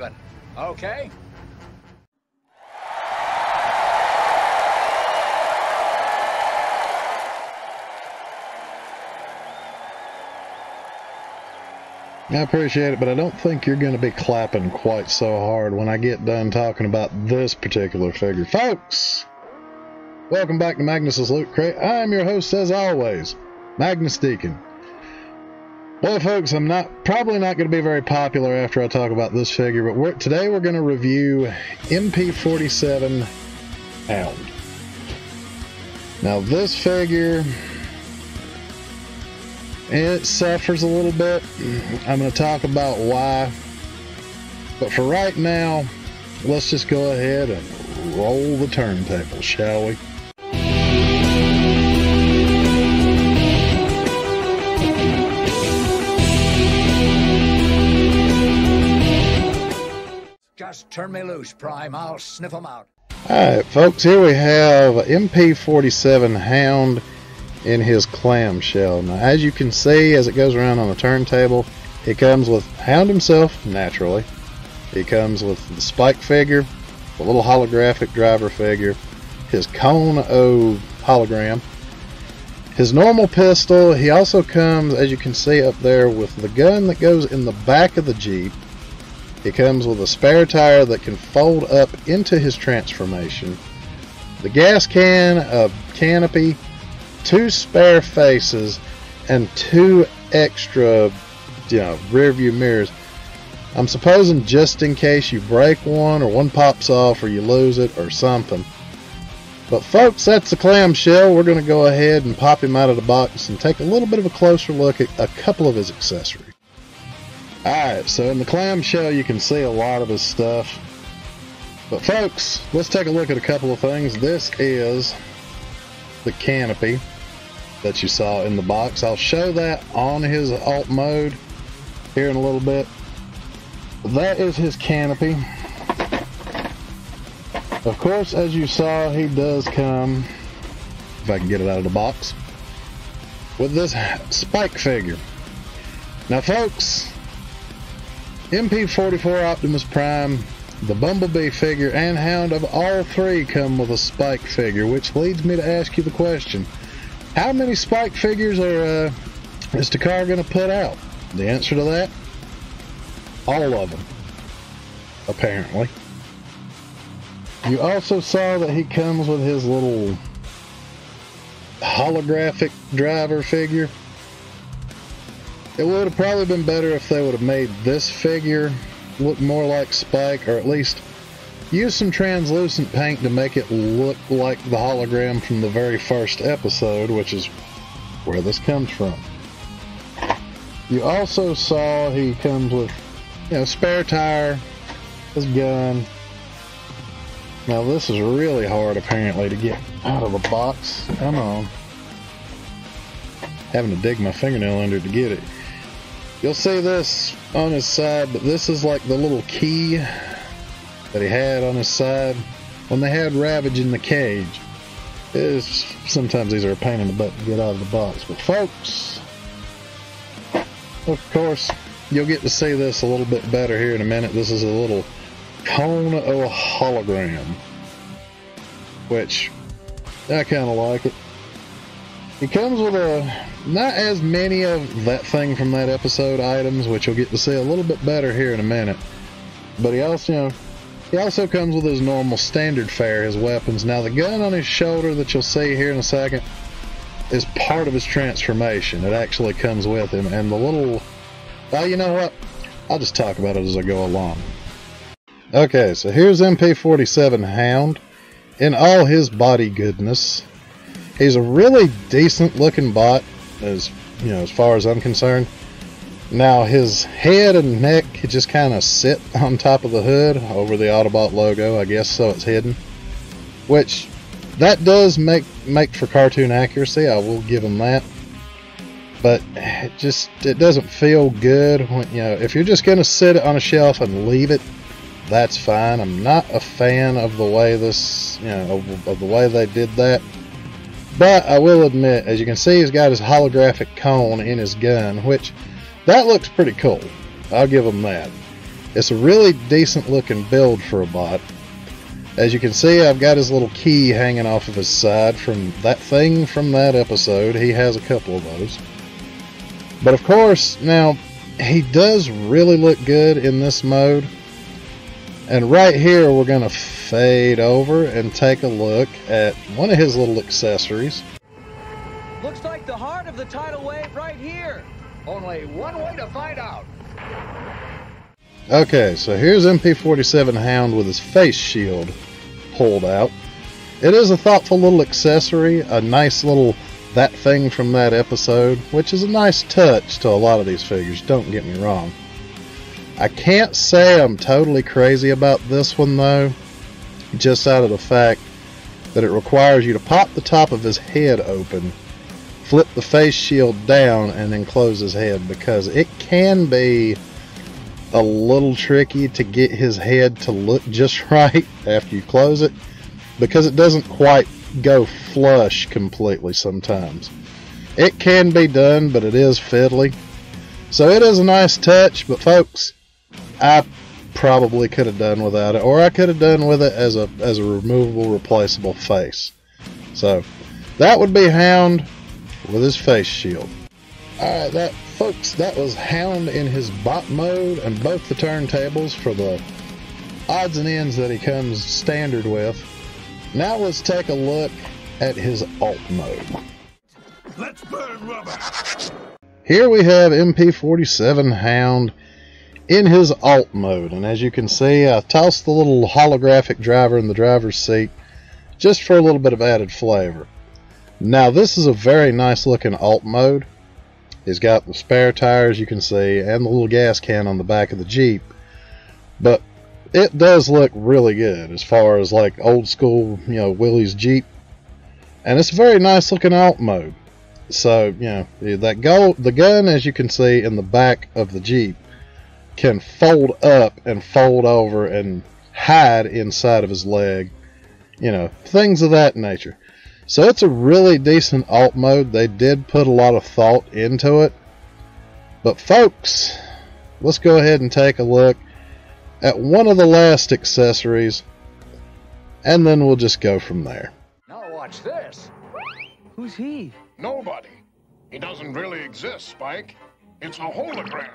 MP-47. Okay? I appreciate it, but I don't think you're going to be clapping quite so hard when I get done talking about this particular figure. Folks, welcome back to Magnus's Loot Crate. I'm your host, as always, Magnus Deacon. Well, folks, I'm probably not going to be very popular after I talk about this figure, but today we're going to review MP-47 Hound. Now, this figure, it suffers a little bit. I'm going to talk about why. But for right now, let's just go ahead and roll the turntable, shall we? Just turn me loose, Prime. I'll sniff them out. Alright, folks, here we have MP-47 Hound in his clamshell. Now, as you can see, as it goes around on the turntable, it comes with Hound himself, naturally. He comes with the Spike figure, the little holographic driver figure, his Cone O hologram, his normal pistol. He also comes, as you can see up there, with the gun that goes in the back of the Jeep. He comes with a spare tire that can fold up into his transformation, the gas can, a canopy, 2 spare faces, and 2 extra, rear view mirrors. I'm supposing just in case you break one, or one pops off, or you lose it, or something. But folks, that's the clamshell. We're going to go ahead and pop him out of the box and take a little bit of a closer look at a couple of his accessories. Alright, so in the clamshell you can see a lot of his stuff. But folks, let's take a look at a couple of things. This is the canopy that you saw in the box. I'll show that on his alt mode here in a little bit. That is his canopy. Of course, as you saw, he does come, if I can get it out of the box, with this Spike figure. Now folks, MP-44 Optimus Prime, the Bumblebee figure, and Hound of all 3 come with a Spike figure, which leads me to ask you the question, how many Spike figures is Takara going to put out? The answer to that? All of them, apparently. You also saw that he comes with his little holographic driver figure. It would have probably been better if they would have made this figure look more like Spike, or at least use some translucent paint to make it look like the hologram from the very first episode, which is where this comes from. You also saw he comes with, spare tire, his gun. Now this is really hard apparently to get out of the box. Come on. Having to dig my fingernail under to get it. You'll see this on his side, but this is like the little key that he had on his side when they had Ravage in the cage. Sometimes these are a pain in the butt to get out of the box. But folks, of course, you'll get to see this a little bit better here in a minute. This is a little Cone O hologram, which I kind of like it. He comes with not as many of that thing from that episode items, which you'll get to see a little bit better here in a minute. But he also comes with his normal standard fare, his weapons. Now the gun on his shoulder that you'll see here in a second is part of his transformation. It actually comes with him. And the little, well, you know what? I'll just talk about it as I go along. Okay, so here's MP-47 Hound in all his body goodness. He's a really decent looking bot, as far as I'm concerned. Now his head and neck just kind of sit on top of the hood over the Autobot logo, I guess, so it's hidden. Which that does make for cartoon accuracy, I will give him that. But it doesn't feel good when, if you're just gonna sit it on a shelf and leave it, that's fine. I'm not a fan of the way this, of the way they did that. But I will admit, as you can see, he's got his holographic cone in his gun, which that looks pretty cool. I'll give him that. It's a really decent looking build for a bot. As you can see, I've got his little key hanging off of his side from that thing from that episode. He has a couple of those. But of course, now, he does really look good in this mode. And right here, we're going to fade over and take a look at one of his little accessories. Looks like the heart of the tidal wave right here. Only one way to find out. Okay, so here's MP-47 Hound with his face shield pulled out. It is a thoughtful little accessory, a nice little that thing from that episode, which is a nice touch to a lot of these figures, don't get me wrong. I can't say I'm totally crazy about this one though, just out of the fact that it requires you to pop the top of his head open, flip the face shield down, and then close his head, because it can be a little tricky to get his head to look just right after you close it, because it doesn't quite go flush completely sometimes. It can be done, but it is fiddly. So it is a nice touch, but folks, I probably could have done without it, or I could have done with it as a removable, replaceable face. So that would be Hound with his face shield. Alright, folks, that was Hound in his bot mode and both the turntables for the odds and ends that he comes standard with. Now let's take a look at his alt mode. Let's burn rubber. Here we have MP-47 Hound in his alt mode, and as you can see, I tossed the little holographic driver in the driver's seat just for a little bit of added flavor. Now this is a very nice looking alt mode. He's got the spare tires, you can see, and the little gas can on the back of the Jeep. But it does look really good as far as like old school, you know, Willie's Jeep. And it's a very nice looking alt mode. So, you know, the gun, as you can see in the back of the Jeep, can fold up and fold over and hide inside of his leg. You know, things of that nature. So it's a really decent alt mode. They did put a lot of thought into it. But folks, let's go ahead and take a look at one of the last accessories, and then we'll just go from there. Now watch this. Who's he? Nobody. He doesn't really exist, Spike. It's a hologram.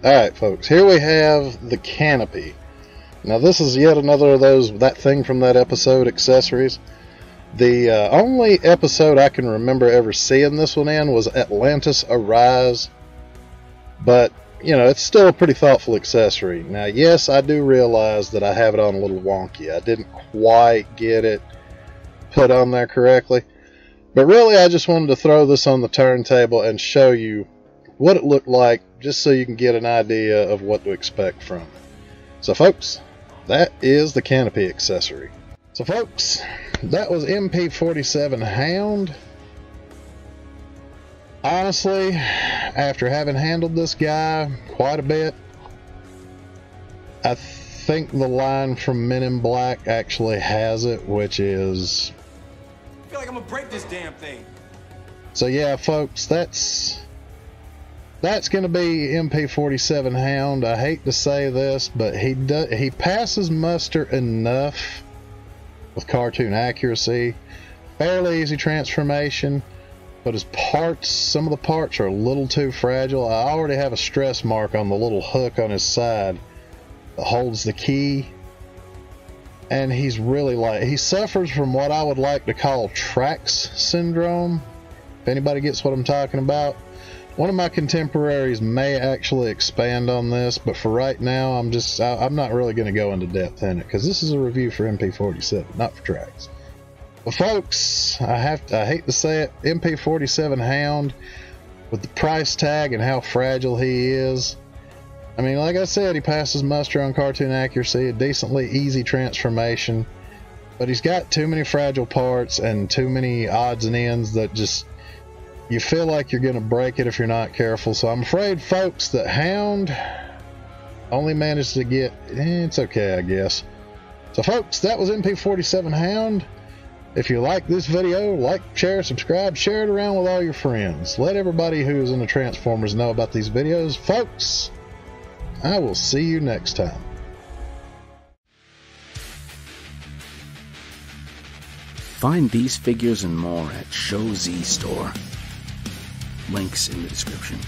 Alright folks, here we have the canopy. Now this is yet another of those that thing from that episode accessories. The only episode I can remember ever seeing this one in was Atlantis Arise. But, you know, it's still a pretty thoughtful accessory. Now, yes, I do realize that I have it on a little wonky. I didn't quite get it put on there correctly. But really, I just wanted to throw this on the turntable and show you what it looked like, just so you can get an idea of what to expect from it. So, folks, that is the canopy accessory. So, folks, that was MP-47 Hound. Honestly, after having handled this guy quite a bit, I think the line from Men in Black actually has it, which is... I feel like I'm gonna break this damn thing. So yeah, folks, that's gonna be MP-47 Hound. I hate to say this, but he passes muster enough with cartoon accuracy, fairly easy transformation, but his parts, some of the parts are a little too fragile. I already have a stress mark on the little hook on his side that holds the key, and he's really he suffers from what I would like to call Trax syndrome, if anybody gets what I'm talking about. One of my contemporaries may actually expand on this, but for right now, I'm not really going to go into depth in it, because this is a review for MP-47, not for Trax. But folks, I hate to say it, MP-47 Hound, with the price tag and how fragile he is, I mean, like I said, he passes muster on cartoon accuracy, a decently easy transformation, but he's got too many fragile parts and too many odds and ends that just... you feel like you're going to break it if you're not careful. So I'm afraid, folks, that Hound only managed to get... it's okay, I guess. So, folks, that was MP-47 Hound. If you like this video, like, share, subscribe, share it around with all your friends. Let everybody who's into Transformers know about these videos. Folks, I will see you next time. Find these figures and more at ShowZStore. Links in the description.